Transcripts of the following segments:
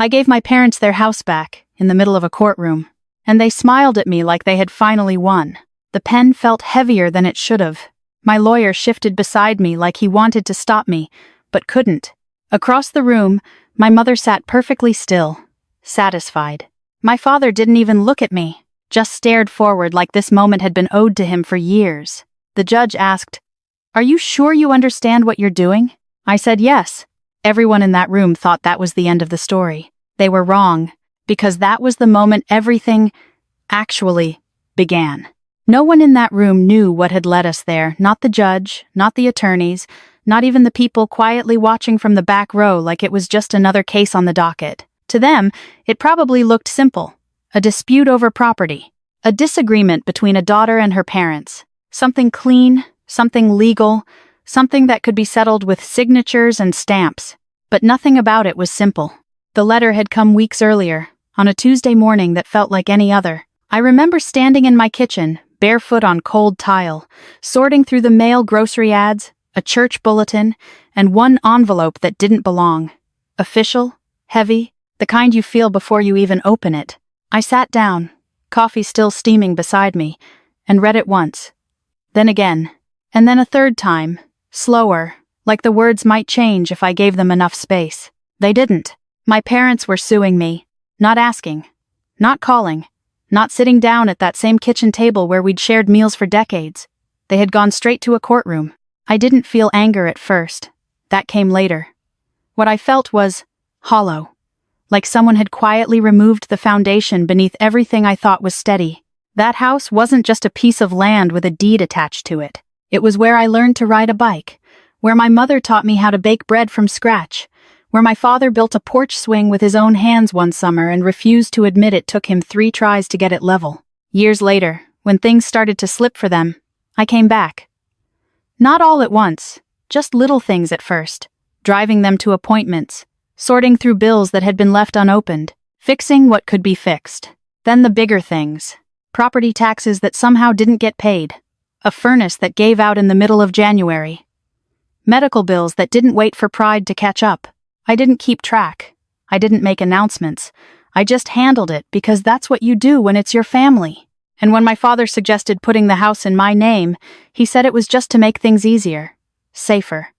I gave my parents their house back, in the middle of a courtroom, and they smiled at me like they had finally won. The pen felt heavier than it should have. My lawyer shifted beside me like he wanted to stop me, but couldn't. Across the room, my mother sat perfectly still, satisfied. My father didn't even look at me, just stared forward like this moment had been owed to him for years. The judge asked, "Are you sure you understand what you're doing?" I said yes. Everyone in that room thought that was the end of the story. They were wrong, because that was the moment everything actually began. No one in that room knew what had led us there, not the judge, not the attorneys, not even the people quietly watching from the back row like it was just another case on the docket. To them, it probably looked simple. A dispute over property. A disagreement between a daughter and her parents. Something clean, something legal, something that could be settled with signatures and stamps. But nothing about it was simple. The letter had come weeks earlier, on a Tuesday morning that felt like any other. I remember standing in my kitchen, barefoot on cold tile, sorting through the mail grocery ads, a church bulletin, and one envelope that didn't belong. Official, heavy, the kind you feel before you even open it. I sat down, coffee still steaming beside me, and read it once. Then again, and then a third time, slower, like the words might change if I gave them enough space. They didn't. My parents were suing me, not asking, not calling, not sitting down at that same kitchen table where we'd shared meals for decades. They had gone straight to a courtroom. I didn't feel anger at first. That came later. What I felt was hollow, like someone had quietly removed the foundation beneath everything I thought was steady. That house wasn't just a piece of land with a deed attached to it. It was where I learned to ride a bike, where my mother taught me how to bake bread from scratch, where my father built a porch swing with his own hands one summer and refused to admit it took him 3 tries to get it level. Years later, when things started to slip for them, I came back. Not all at once, just little things at first, driving them to appointments, sorting through bills that had been left unopened, fixing what could be fixed. Then the bigger things. Property taxes that somehow didn't get paid. A furnace that gave out in the middle of January. Medical bills that didn't wait for pride to catch up. I didn't keep track. I didn't make announcements. I just handled it because that's what you do when it's your family. And when my father suggested putting the house in my name, he said it was just to make things easier, safer.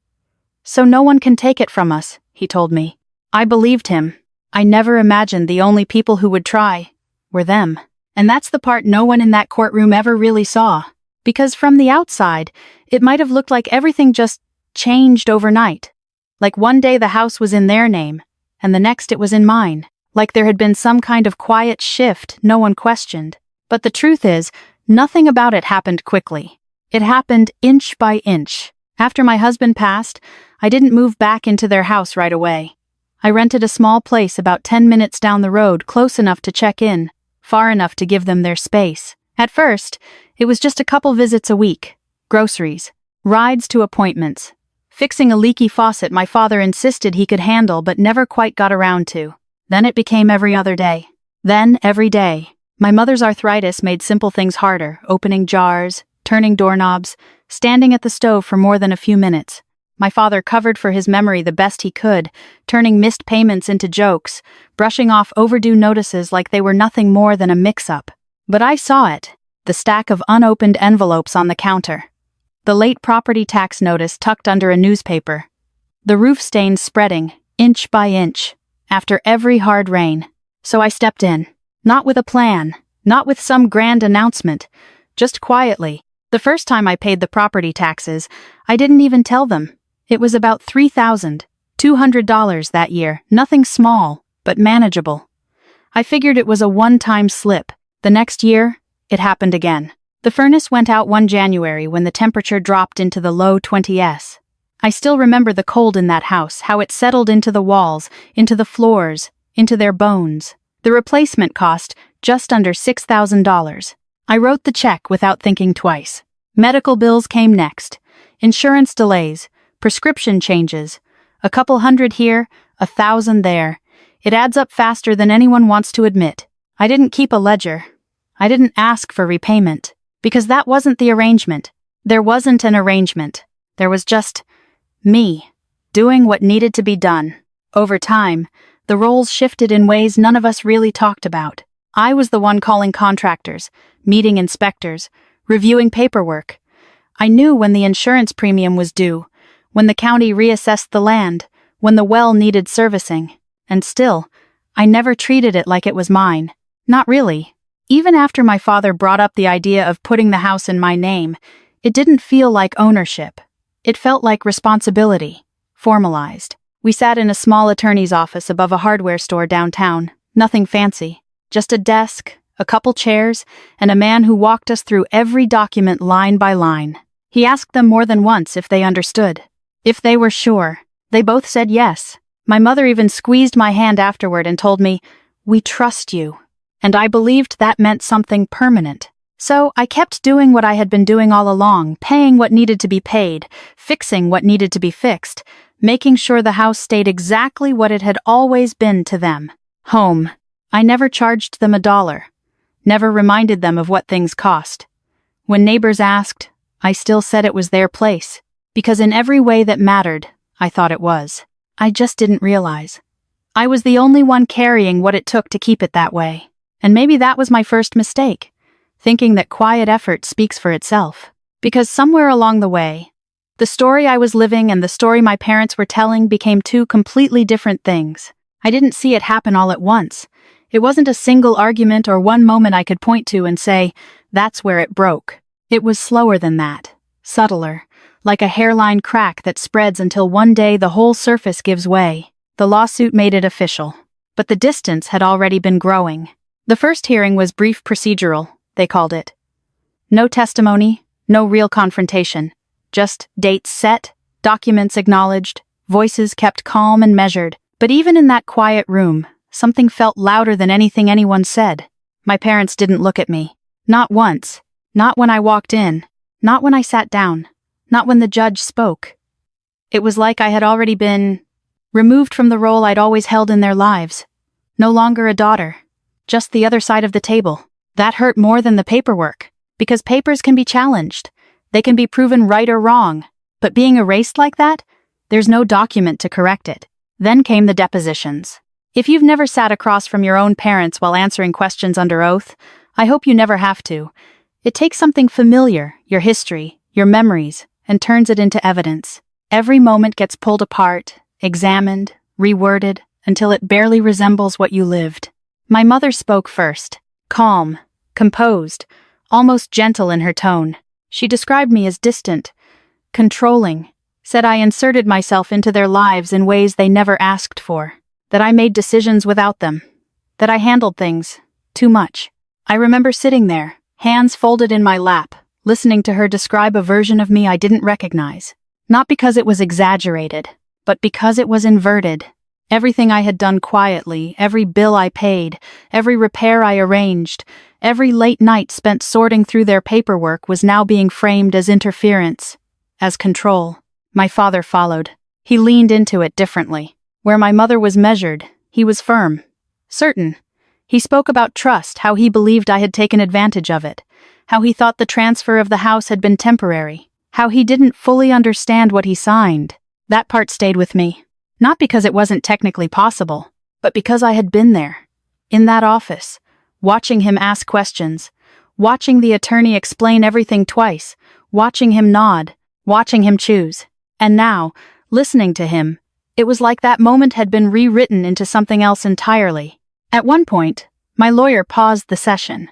"So no one can take it from us," he told me. I believed him. I never imagined the only people who would try were them. And that's the part no one in that courtroom ever really saw. Because from the outside, it might have looked like everything just changed overnight. Like one day the house was in their name, and the next it was in mine. Like there had been some kind of quiet shift no one questioned. But the truth is, nothing about it happened quickly. It happened inch by inch. After my husband passed, I didn't move back into their house right away. I rented a small place about 10 minutes down the road, close enough to check in, far enough to give them their space. At first, it was just a couple visits a week, groceries, rides to appointments, fixing a leaky faucet my father insisted he could handle but never quite got around to. Then it became every other day. Then every day. My mother's arthritis made simple things harder, opening jars, turning doorknobs, standing at the stove for more than a few minutes. My father covered for his memory the best he could, turning missed payments into jokes, brushing off overdue notices like they were nothing more than a mix-up. But I saw it, the stack of unopened envelopes on the counter. The late property tax notice tucked under a newspaper. The roof stains spreading, inch by inch, after every hard rain. So I stepped in. Not with a plan, not with some grand announcement, just quietly. The first time I paid the property taxes, I didn't even tell them. It was about $3,200 that year, nothing small, but manageable. I figured it was a one-time slip. The next year, it happened again. The furnace went out one January when the temperature dropped into the low 20s. I still remember the cold in that house, how it settled into the walls, into the floors, into their bones. The replacement cost just under $6,000. I wrote the check without thinking twice. Medical bills came next. Insurance delays, prescription changes. A couple hundred here, 1,000 there. It adds up faster than anyone wants to admit. I didn't keep a ledger. I didn't ask for repayment. Because that wasn't the arrangement. There wasn't an arrangement. There was just me, doing what needed to be done. Over time, The roles shifted in ways none of us really talked about. I was the one calling contractors, meeting inspectors, reviewing paperwork. I knew when the insurance premium was due, when the county reassessed the land, when the well needed servicing. And still, I never treated it like it was mine. Not really. Even after my father brought up the idea of putting the house in my name, it didn't feel like ownership. It felt like responsibility, formalized. We sat in a small attorney's office above a hardware store downtown. Nothing fancy. Just a desk, a couple chairs, and a man who walked us through every document line by line. He asked them more than once if they understood. If they were sure. They both said yes. My mother even squeezed my hand afterward and told me, "We trust you." And I believed that meant something permanent. So I kept doing what I had been doing all along, paying what needed to be paid, fixing what needed to be fixed, making sure the house stayed exactly what it had always been to them. Home. I never charged them $1. Never reminded them of what things cost. When neighbors asked, I still said it was their place, because in every way that mattered, I thought it was. I just didn't realize. I was the only one carrying what it took to keep it that way. And maybe that was my first mistake, thinking that quiet effort speaks for itself. Because somewhere along the way, the story I was living and the story my parents were telling became two completely different things. I didn't see it happen all at once. It wasn't a single argument or one moment I could point to and say, that's where it broke. It was slower than that, subtler, like a hairline crack that spreads until one day the whole surface gives way. The lawsuit made it official. But the distance had already been growing. The first hearing was brief procedural, they called it. No testimony, no real confrontation. Just dates set, documents acknowledged, voices kept calm and measured. But even in that quiet room, something felt louder than anything anyone said. My parents didn't look at me. Not once. Not when I walked in. Not when I sat down. Not when the judge spoke. It was like I had already been removed from the role I'd always held in their lives. No longer a daughter. Just the other side of the table. That hurt more than the paperwork. Because papers can be challenged. They can be proven right or wrong. But being erased like that, there's no document to correct it. Then came the depositions. If you've never sat across from your own parents while answering questions under oath, I hope you never have to. It takes something familiar, your history, your memories, and turns it into evidence. Every moment gets pulled apart, examined, reworded, until it barely resembles what you lived. My mother spoke first, calm, composed, almost gentle in her tone. She described me as distant, controlling, said I inserted myself into their lives in ways they never asked for, that I made decisions without them, that I handled things too much. I remember sitting there, hands folded in my lap, listening to her describe a version of me I didn't recognize. Not because it was exaggerated, but because it was inverted. Everything I had done quietly, every bill I paid, every repair I arranged, every late night spent sorting through their paperwork was now being framed as interference, as control. My father followed. He leaned into it differently. Where my mother was measured, he was firm, certain. He spoke about trust, how he believed I had taken advantage of it, how he thought the transfer of the house had been temporary, how he didn't fully understand what he signed. That part stayed with me. Not because it wasn't technically possible, but because I had been there, in that office, watching him ask questions, watching the attorney explain everything twice, watching him nod, watching him choose. And now, listening to him, it was like that moment had been rewritten into something else entirely. At one point, my lawyer paused the session.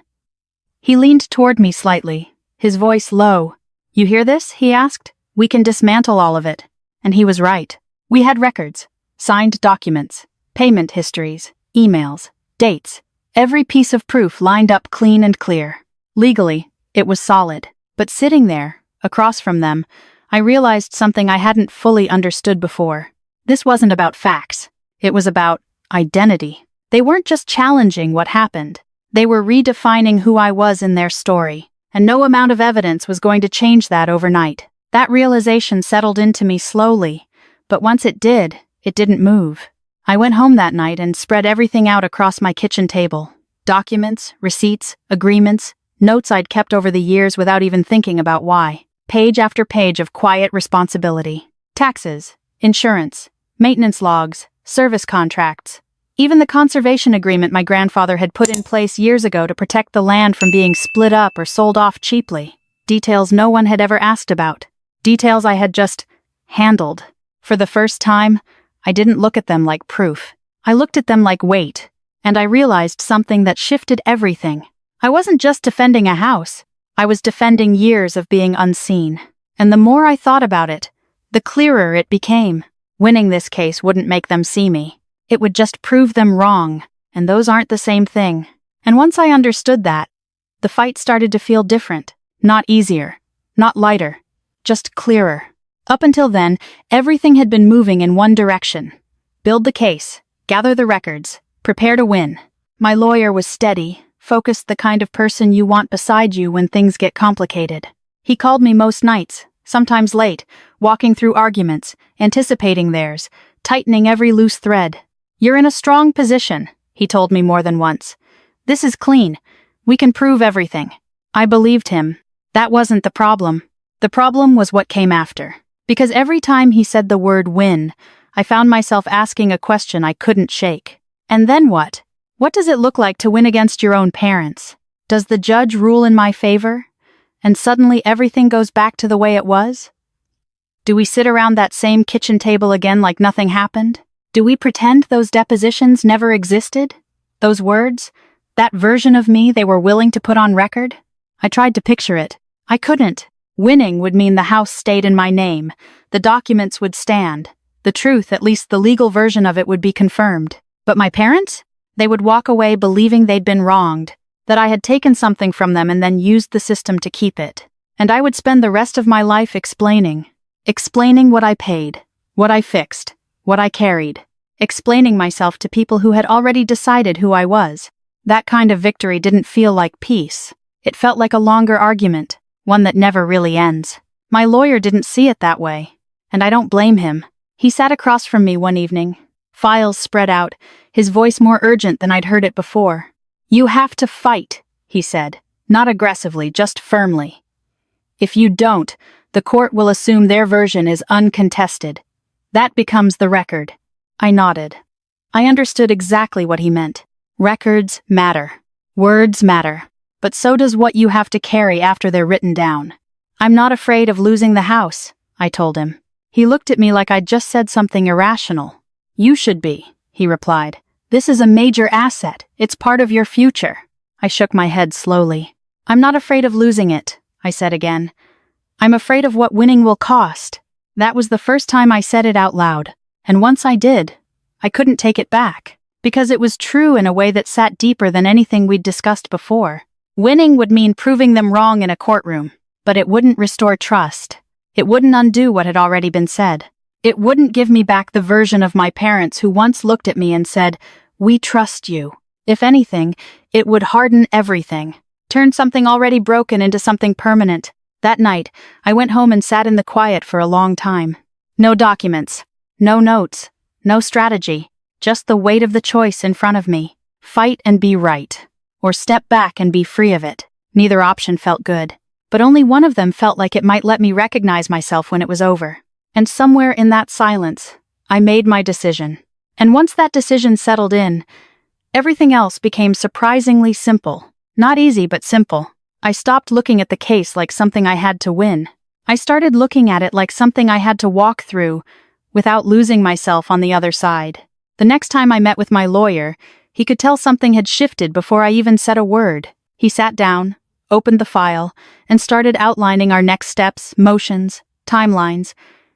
He leaned toward me slightly, his voice low. "You hear this?" he asked. "We can dismantle all of it." And he was right. We had records, signed documents, payment histories, emails, dates. Every piece of proof lined up clean and clear. Legally, it was solid. But sitting there, across from them, I realized something I hadn't fully understood before. This wasn't about facts. It was about identity. They weren't just challenging what happened. They were redefining who I was in their story. And no amount of evidence was going to change that overnight. That realization settled into me slowly. But once it did, it didn't move. I went home that night and spread everything out across my kitchen table. Documents, receipts, agreements, notes I'd kept over the years without even thinking about why. Page after page of quiet responsibility. Taxes, insurance, maintenance logs, service contracts. Even the conservation agreement my grandfather had put in place years ago to protect the land from being split up or sold off cheaply. Details no one had ever asked about. Details I had just handled. For the first time, I didn't look at them like proof. I looked at them like weight, and I realized something that shifted everything. I wasn't just defending a house. I was defending years of being unseen. And the more I thought about it, the clearer it became. Winning this case wouldn't make them see me. It would just prove them wrong, and those aren't the same thing. And once I understood that, the fight started to feel different. Not easier, not lighter, just clearer. Up until then, everything had been moving in one direction. Build the case, gather the records, prepare to win. My lawyer was steady, focused, the kind of person you want beside you when things get complicated. He called me most nights, sometimes late, walking through arguments, anticipating theirs, tightening every loose thread. "You're in a strong position," he told me more than once. "This is clean. We can prove everything." I believed him. That wasn't the problem. The problem was what came after. Because every time he said the word win, I found myself asking a question I couldn't shake. And then what? What does it look like to win against your own parents? Does the judge rule in my favor? And suddenly everything goes back to the way it was? Do we sit around that same kitchen table again like nothing happened? Do we pretend those depositions never existed? Those words? That version of me they were willing to put on record? I tried to picture it. I couldn't. Winning would mean the house stayed in my name. The documents would stand. The truth, at least the legal version of it, would be confirmed. But my parents? They would walk away believing they'd been wronged, that I had taken something from them and then used the system to keep it. And I would spend the rest of my life explaining what I paid, what I fixed, what I carried, explaining myself to people who had already decided who I was. That kind of victory didn't feel like peace. It felt like a longer argument, one that never really ends. My lawyer didn't see it that way, and I don't blame him. He sat across from me one evening, files spread out, his voice more urgent than I'd heard it before. "You have to fight," he said, not aggressively, just firmly. "If you don't, the court will assume their version is uncontested. That becomes the record." I nodded. I understood exactly what he meant. Records matter. Words matter. But so does what you have to carry after they're written down. "I'm not afraid of losing the house," I told him. He looked at me like I'd just said something irrational. "You should be," he replied. "This is a major asset. It's part of your future." I shook my head slowly. "I'm not afraid of losing it," I said again. "I'm afraid of what winning will cost." That was the first time I said it out loud. And once I did, I couldn't take it back. Because it was true in a way that sat deeper than anything we'd discussed before. Winning would mean proving them wrong in a courtroom, but it wouldn't restore trust. It wouldn't undo what had already been said. It wouldn't give me back the version of my parents who once looked at me and said, "We trust you." If anything, it would harden everything, turn something already broken into something permanent. That night, I went home and sat in the quiet for a long time. No documents, no notes, no strategy, just the weight of the choice in front of me. Fight and be right, or step back and be free of it. Neither option felt good, but only one of them felt like it might let me recognize myself when it was over. And somewhere in that silence, I made my decision. And once that decision settled in, everything else became surprisingly simple. Not easy, but simple. I stopped looking at the case like something I had to win. I started looking at it like something I had to walk through without losing myself on the other side. The next time I met with my lawyer, he could tell something had shifted before I even said a word. He sat down, opened the file, and started outlining our next steps, motions, timelines,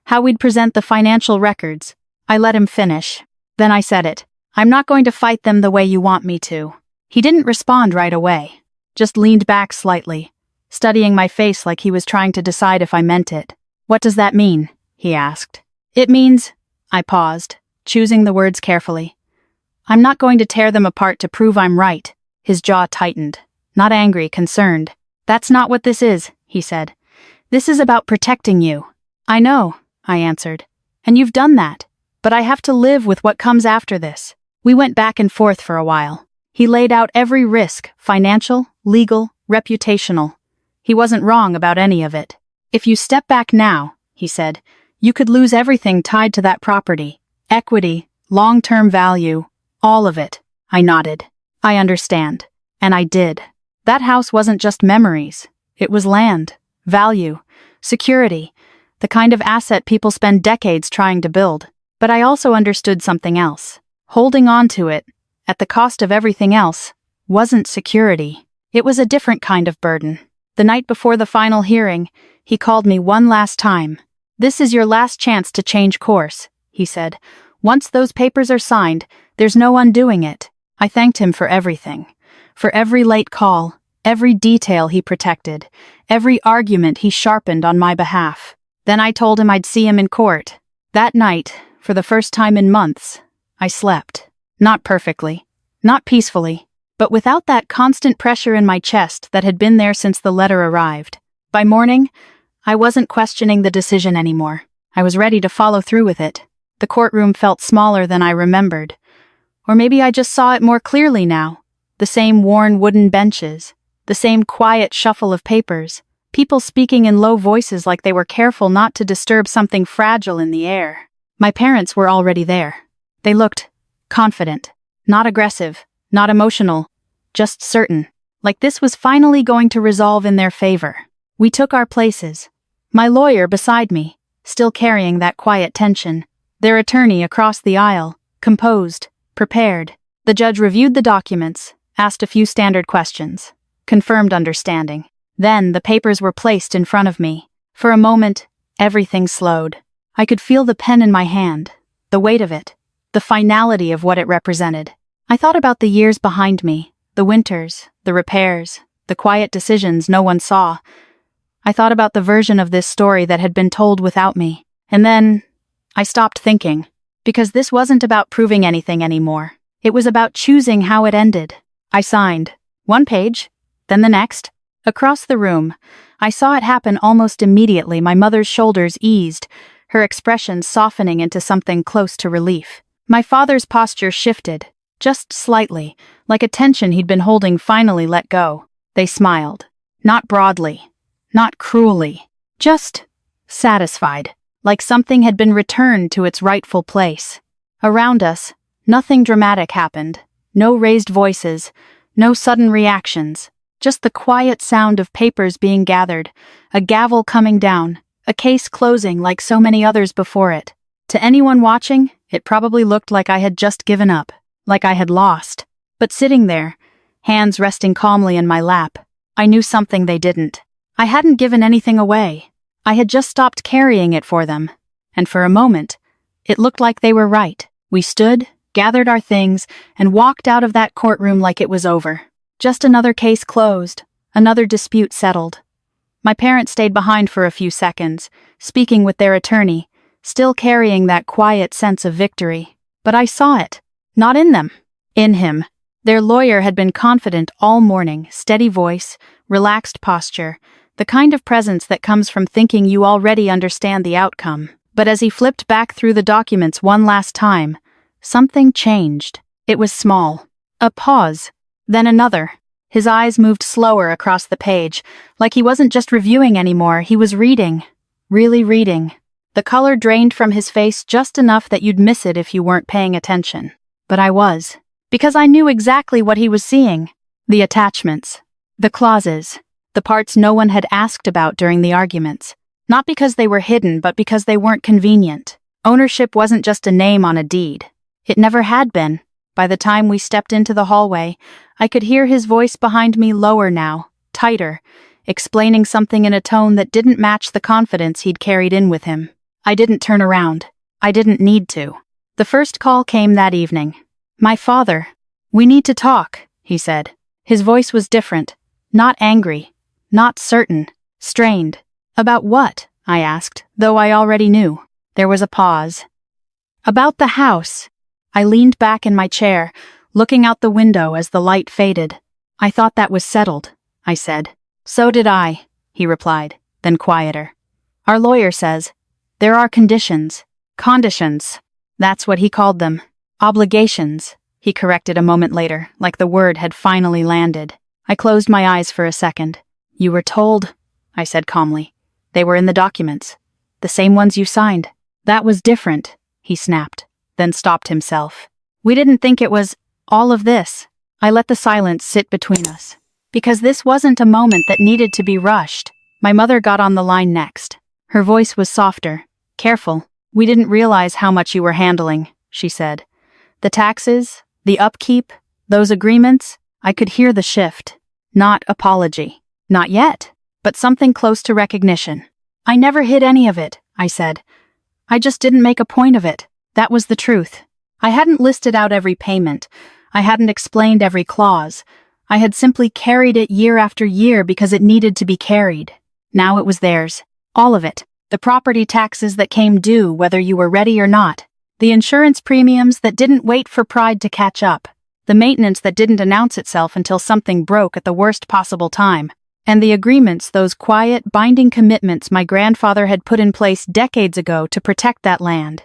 how we'd present the financial records. I let him finish. Then I said it. "I'm not going to fight them the way you want me to." He didn't respond right away, just leaned back slightly, studying my face like he was trying to decide if I meant it. "What does that mean?" he asked. "It means," I paused, choosing the words carefully. "I'm not going to tear them apart to prove I'm right." His jaw tightened, not angry, concerned. "That's not what this is," he said. "This is about protecting you." "I know," I answered. "And you've done that. But I have to live with what comes after this." We went back and forth for a while. He laid out every risk, financial, legal, reputational. He wasn't wrong about any of it. "If you step back now," he said, "you could lose everything tied to that property. Equity, long-term value, All of it. I nodded. I understand. And I did. That house wasn't just memories. It was land, value, security, the kind of asset people spend decades trying to build. But I also understood something else. Holding on to it, at the cost of everything else, wasn't security. It was a different kind of burden. The night before the final hearing, he called me one last time. "This is your last chance to change course," he said. "Once those papers are signed, there's no undoing it." I thanked him for everything. For every late call, every detail he protected, every argument he sharpened on my behalf. Then I told him I'd see him in court. That night, for the first time in months, I slept. Not perfectly, not peacefully, but without that constant pressure in my chest that had been there since the letter arrived. By morning, I wasn't questioning the decision anymore. I was ready to follow through with it. The courtroom felt smaller than I remembered. Or maybe I just saw it more clearly now. The same worn wooden benches, the same quiet shuffle of papers, people speaking in low voices like they were careful not to disturb something fragile in the air. My parents were already there. They looked confident, not aggressive, not emotional, just certain, like this was finally going to resolve in their favor. We took our places. My lawyer beside me, still carrying that quiet tension, their attorney across the aisle, composed, prepared. The judge reviewed the documents, asked a few standard questions, confirmed understanding. Then the papers were placed in front of me. For a moment, everything slowed. I could feel the pen in my hand, the weight of it, the finality of what it represented. I thought about the years behind me, the winters, the repairs, the quiet decisions no one saw. I thought about the version of this story that had been told without me. And then I stopped thinking, because this wasn't about proving anything anymore. It was about choosing how it ended. I signed. One page, then the next. Across the room, I saw it happen almost immediately. My mother's shoulders eased, her expression softening into something close to relief. My father's posture shifted, just slightly, like a tension he'd been holding finally let go. They smiled. Not broadly, not cruelly, just satisfied, like something had been returned to its rightful place. Around us, nothing dramatic happened. No raised voices, no sudden reactions. Just the quiet sound of papers being gathered, a gavel coming down, a case closing like so many others before it. To anyone watching, it probably looked like I had just given up, like I had lost. But sitting there, hands resting calmly in my lap, I knew something they didn't. I hadn't given anything away. I had just stopped carrying it for them. And for a moment, it looked like they were right. We stood, gathered our things, and walked out of that courtroom like it was over. Just another case closed, another dispute settled. My parents stayed behind for a few seconds, speaking with their attorney, still carrying that quiet sense of victory. But I saw it. Not in them. In him. Their lawyer had been confident all morning, steady voice, relaxed posture, the kind of presence that comes from thinking you already understand the outcome. But as he flipped back through the documents one last time, something changed. It was small. A pause. Then another. His eyes moved slower across the page, like he wasn't just reviewing anymore, he was reading. Really reading. The color drained from his face just enough that you'd miss it if you weren't paying attention. But I was. Because I knew exactly what he was seeing. The attachments. The clauses. The parts no one had asked about during the arguments. Not because they were hidden, but because they weren't convenient. Ownership wasn't just a name on a deed. It never had been. By the time we stepped into the hallway, I could hear his voice behind me lower now, tighter, explaining something in a tone that didn't match the confidence he'd carried in with him. I didn't turn around. I didn't need to. The first call came that evening. My father. "We need to talk," he said. His voice was different. Not angry. Not certain. Strained. "About what?" I asked, though I already knew. There was a pause. "About the house." I leaned back in my chair, looking out the window as the light faded. "I thought that was settled," I said. "So did I," he replied, then quieter. "Our lawyer says, there are conditions." Conditions. That's what he called them. Obligations, he corrected a moment later, like the word had finally landed. I closed my eyes for a second. "You were told," I said calmly. "They were in the documents. The same ones you signed." "That was different," he snapped, then stopped himself. We didn't think it was all of this. I let the silence sit between us. Because this wasn't a moment that needed to be rushed. My mother got on the line next. Her voice was softer. Careful. We didn't realize how much you were handling, she said. The taxes, the upkeep, those agreements, I could hear the shift. Not apology. Not yet, but something close to recognition. I never hid any of it, I said. I just didn't make a point of it. That was the truth. I hadn't listed out every payment. I hadn't explained every clause. I had simply carried it year after year because it needed to be carried. Now it was theirs. All of it. The property taxes that came due whether you were ready or not. The insurance premiums that didn't wait for pride to catch up. The maintenance that didn't announce itself until something broke at the worst possible time. And the agreements, those quiet, binding commitments my grandfather had put in place decades ago to protect that land.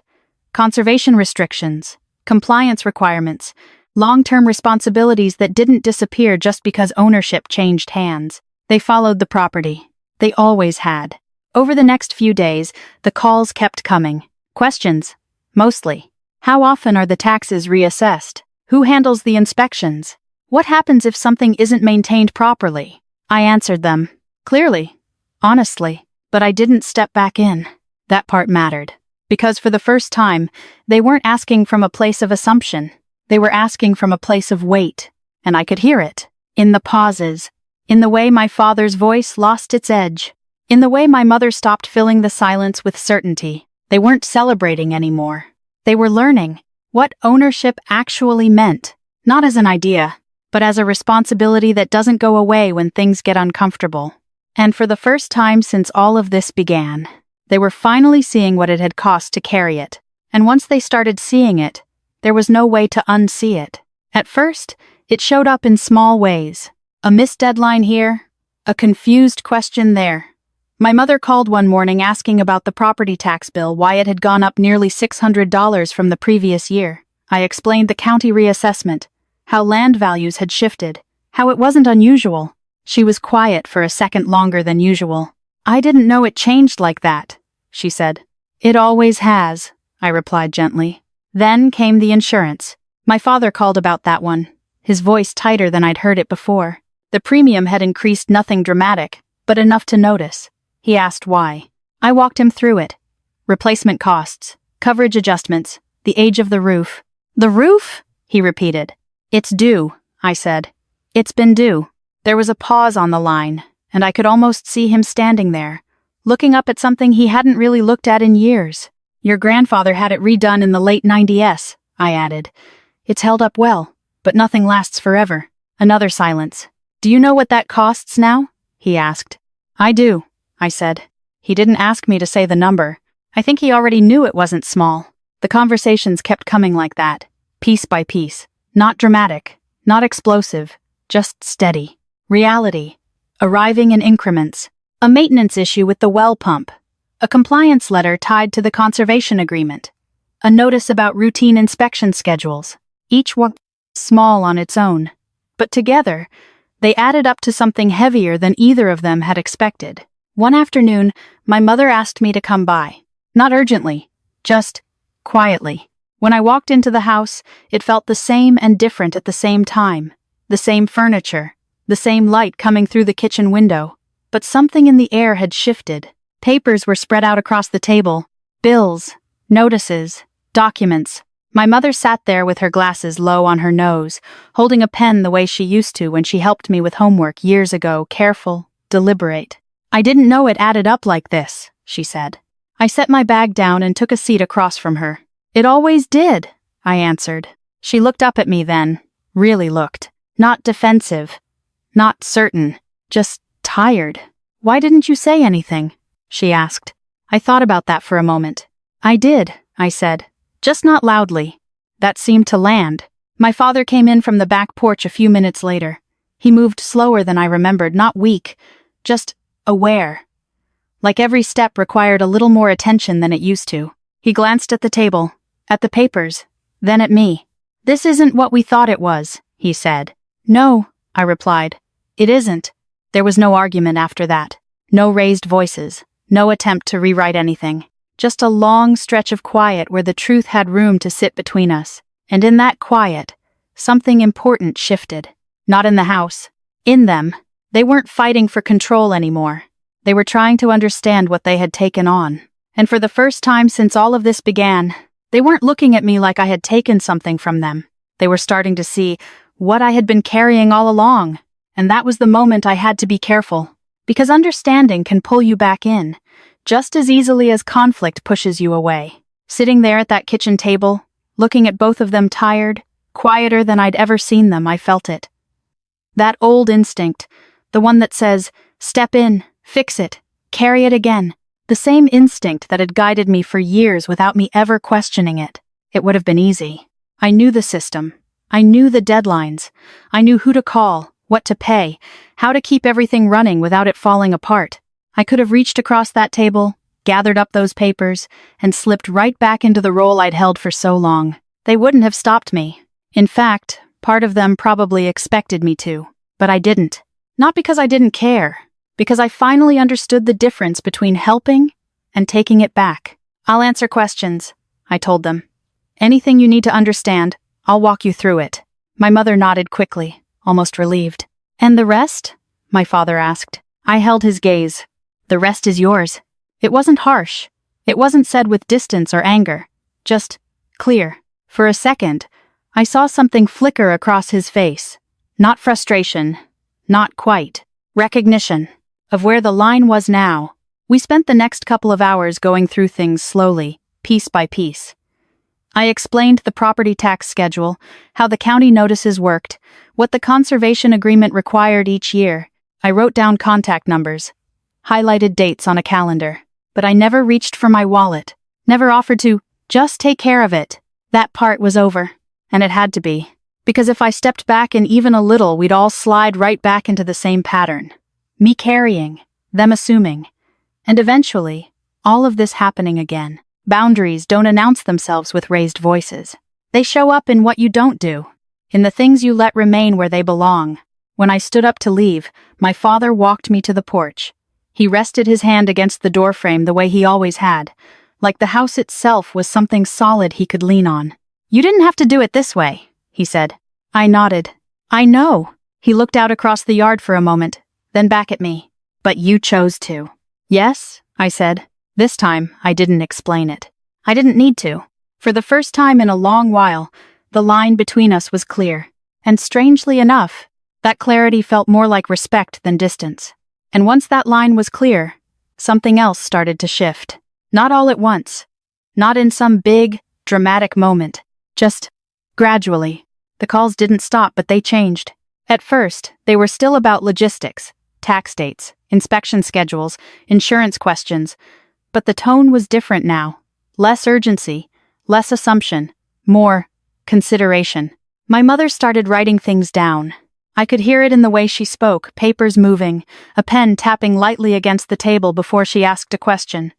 Conservation restrictions, compliance requirements, long-term responsibilities that didn't disappear just because ownership changed hands. They followed the property. They always had. Over the next few days, the calls kept coming. Questions. Mostly. How often are the taxes reassessed? Who handles the inspections? What happens if something isn't maintained properly? I answered them. Clearly. Honestly. But I didn't step back in. That part mattered. Because for the first time, they weren't asking from a place of assumption. They were asking from a place of weight. And I could hear it. In the pauses. In the way my father's voice lost its edge. In the way my mother stopped filling the silence with certainty. They weren't celebrating anymore. They were learning what ownership actually meant. Not as an idea, but as a responsibility that doesn't go away when things get uncomfortable. And for the first time since all of this began, they were finally seeing what it had cost to carry it. And once they started seeing it, there was no way to unsee it. At first, it showed up in small ways. A missed deadline here, a confused question there. My mother called one morning asking about the property tax bill, why it had gone up nearly $600 from the previous year. I explained the county reassessment, how land values had shifted, how it wasn't unusual. She was quiet for a second longer than usual. I didn't know it changed like that, she said. It always has, I replied gently. Then came the insurance. My father called about that one, his voice tighter than I'd heard it before. The premium had increased, nothing dramatic, but enough to notice. He asked why. I walked him through it. Replacement costs, coverage adjustments, the age of the roof. The roof? He repeated. It's due, I said. It's been due. There was a pause on the line, and I could almost see him standing there, looking up at something he hadn't really looked at in years. Your grandfather had it redone in the late 90s, I added. It's held up well, but nothing lasts forever. Another silence. Do you know what that costs now? He asked. I do, I said. He didn't ask me to say the number. I think he already knew it wasn't small. The conversations kept coming like that, piece by piece. Not dramatic, not explosive, just steady. Reality. Arriving in increments. A maintenance issue with the well pump. A compliance letter tied to the conservation agreement. A notice about routine inspection schedules. Each one small on its own. But together, they added up to something heavier than either of them had expected. One afternoon, my mother asked me to come by. Not urgently, just quietly. When I walked into the house, it felt the same and different at the same time. The same furniture, the same light coming through the kitchen window. But something in the air had shifted. Papers were spread out across the table. Bills, notices, documents. My mother sat there with her glasses low on her nose, holding a pen the way she used to when she helped me with homework years ago, careful, deliberate. I didn't know it added up like this, she said. I set my bag down and took a seat across from her. It always did, I answered. She looked up at me then, really looked. Not defensive, not certain, just tired. Why didn't you say anything? She asked. I thought about that for a moment. I did, I said. Just not loudly. That seemed to land. My father came in from the back porch a few minutes later. He moved slower than I remembered, not weak, just aware. Like every step required a little more attention than it used to. He glanced at the table, at the papers, then at me. This isn't what we thought it was, he said. No, I replied. It isn't. There was no argument after that. No raised voices. No attempt to rewrite anything. Just a long stretch of quiet where the truth had room to sit between us. And in that quiet, something important shifted. Not in the house. In them. They weren't fighting for control anymore. They were trying to understand what they had taken on. And for the first time since all of this began, they weren't looking at me like I had taken something from them. They were starting to see what I had been carrying all along. And that was the moment I had to be careful. Because understanding can pull you back in, just as easily as conflict pushes you away. Sitting there at that kitchen table, looking at both of them tired, quieter than I'd ever seen them, I felt it. That old instinct, the one that says, step in, fix it, carry it again. The same instinct that had guided me for years without me ever questioning it. It would have been easy. I knew the system. I knew the deadlines. I knew who to call, what to pay, how to keep everything running without it falling apart. I could have reached across that table, gathered up those papers, and slipped right back into the role I'd held for so long. They wouldn't have stopped me. In fact, part of them probably expected me to. But I didn't. Not because I didn't care. Because I finally understood the difference between helping and taking it back. I'll answer questions, I told them. Anything you need to understand, I'll walk you through it. My mother nodded quickly, almost relieved. And the rest? My father asked. I held his gaze. The rest is yours. It wasn't harsh. It wasn't said with distance or anger. Just clear. For a second, I saw something flicker across his face. Not frustration. Not quite. Recognition. Of where the line was now. We spent the next couple of hours going through things slowly, piece by piece. I explained the property tax schedule, how the county notices worked, what the conservation agreement required each year. I wrote down contact numbers, highlighted dates on a calendar. But I never reached for my wallet, never offered to just take care of it. That part was over, and it had to be. Because if I stepped back in even a little, we'd all slide right back into the same pattern. Me carrying, them assuming, and eventually, all of this happening again. Boundaries don't announce themselves with raised voices. They show up in what you don't do, in the things you let remain where they belong. When I stood up to leave, my father walked me to the porch. He rested his hand against the doorframe the way he always had, like the house itself was something solid he could lean on. You didn't have to do it this way, he said. I nodded. I know. He looked out across the yard for a moment, then back at me. But you chose to. Yes, I said. This time, I didn't explain it. I didn't need to. For the first time in a long while, the line between us was clear. And strangely enough, that clarity felt more like respect than distance. And once that line was clear, something else started to shift. Not all at once. Not in some big, dramatic moment. Just gradually. The calls didn't stop, but they changed. At first, they were still about logistics. Tax dates, inspection schedules, insurance questions. But the tone was different now. Less urgency, less assumption, more consideration. My mother started writing things down. I could hear it in the way she spoke, papers moving, a pen tapping lightly against the table before she asked a question.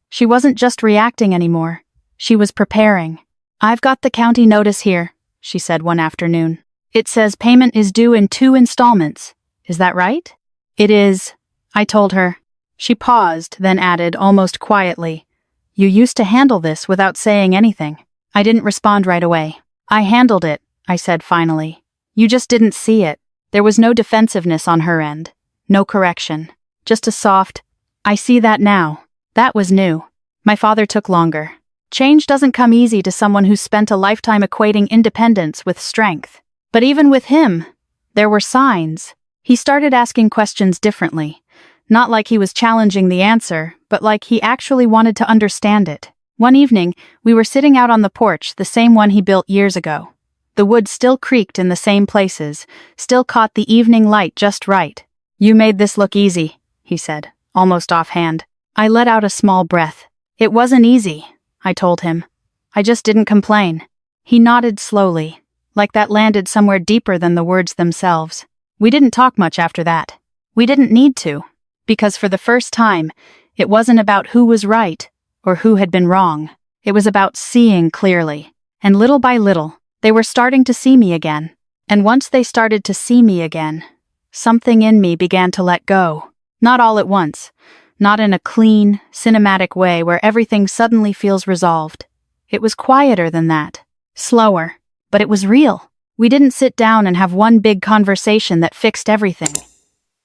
She wasn't just reacting anymore. She was preparing. I've got the county notice here, she said one afternoon. It says payment is due in 2 installments. Is that right? It is, I told her. She paused, then added, almost quietly, You used to handle this without saying anything. I didn't respond right away. I handled it, I said finally. You just didn't see it. There was no defensiveness on her end. No correction. Just a soft, I see that now. That was new. My father took longer. Change doesn't come easy to someone who's spent a lifetime equating independence with strength. But even with him, there were signs. He started asking questions differently. Not like he was challenging the answer, but like he actually wanted to understand it. One evening, we were sitting out on the porch, the same one he built years ago. The wood still creaked in the same places, still caught the evening light just right. You made this look easy, he said, almost offhand. I let out a small breath. It wasn't easy, I told him. I just didn't complain. He nodded slowly, like that landed somewhere deeper than the words themselves. We didn't talk much after that. We didn't need to. Because for the first time, it wasn't about who was right or who had been wrong. It was about seeing clearly. And little by little, they were starting to see me again. And once they started to see me again, something in me began to let go. Not all at once. Not in a clean, cinematic way where everything suddenly feels resolved. It was quieter than that. Slower. but it was real. We didn't sit down and have one big conversation that fixed everything.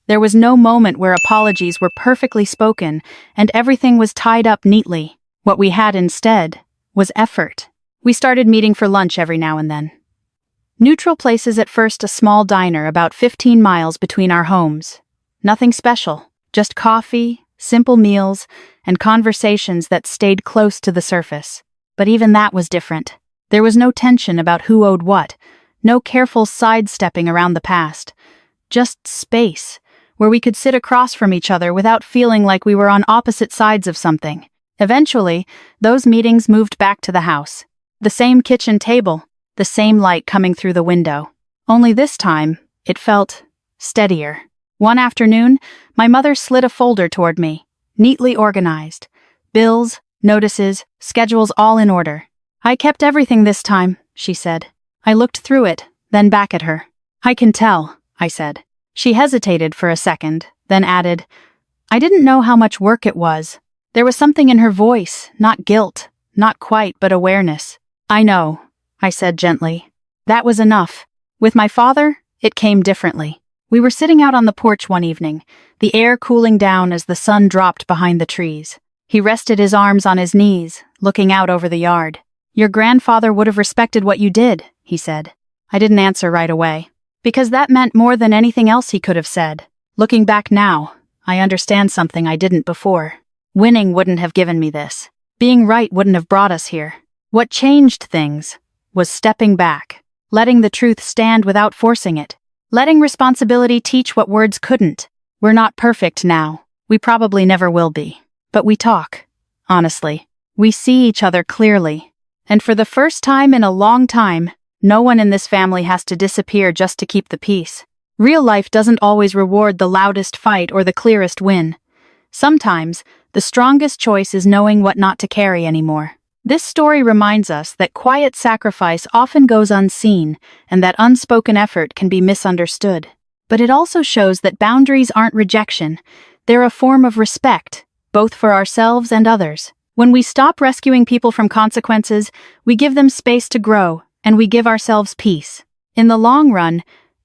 There was no moment where apologies were perfectly spoken and everything was tied up neatly. What we had instead was effort. We started meeting for lunch every now and then. Neutral places, at first a small diner about 15 miles between our homes. Nothing special, just coffee, simple meals, and conversations that stayed close to the surface. But even that was different. There was no tension about who owed what, no careful sidestepping around the past. Just space, where we could sit across from each other without feeling like we were on opposite sides of something. Eventually, those meetings moved back to the house. The same kitchen table, the same light coming through the window. Only this time, it felt steadier. One afternoon, my mother slid a folder toward me, neatly organized. Bills, notices, schedules all in order. "I kept everything this time," she said. I looked through it, then back at her. "I can tell," I said. She hesitated for a second, then added, "I didn't know how much work it was." There was something in her voice, not guilt, not quite, but awareness. "I know," I said gently. That was enough. With my father, it came differently. We were sitting out on the porch one evening, the air cooling down as the sun dropped behind the trees. He rested his arms on his knees, looking out over the yard. "Your grandfather would have respected what you did," he said. I didn't answer right away, because that meant more than anything else he could have said. Looking back now, I understand something I didn't before. Winning wouldn't have given me this. Being right wouldn't have brought us here. What changed things was stepping back, letting the truth stand without forcing it, letting responsibility teach what words couldn't. We're not perfect now. We probably never will be. But we talk, honestly. We see each other clearly. And for the first time in a long time, no one in this family has to disappear just to keep the peace. Real life doesn't always reward the loudest fight or the clearest win. Sometimes, the strongest choice is knowing what not to carry anymore. This story reminds us that quiet sacrifice often goes unseen and that unspoken effort can be misunderstood. But it also shows that boundaries aren't rejection. They're a form of respect, both for ourselves and others. When we stop rescuing people from consequences, we give them space to grow, and we give ourselves peace. In the long run,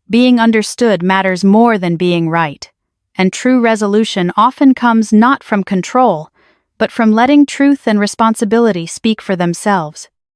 being understood matters more than being right. And true resolution often comes not from control, but from letting truth and responsibility speak for themselves.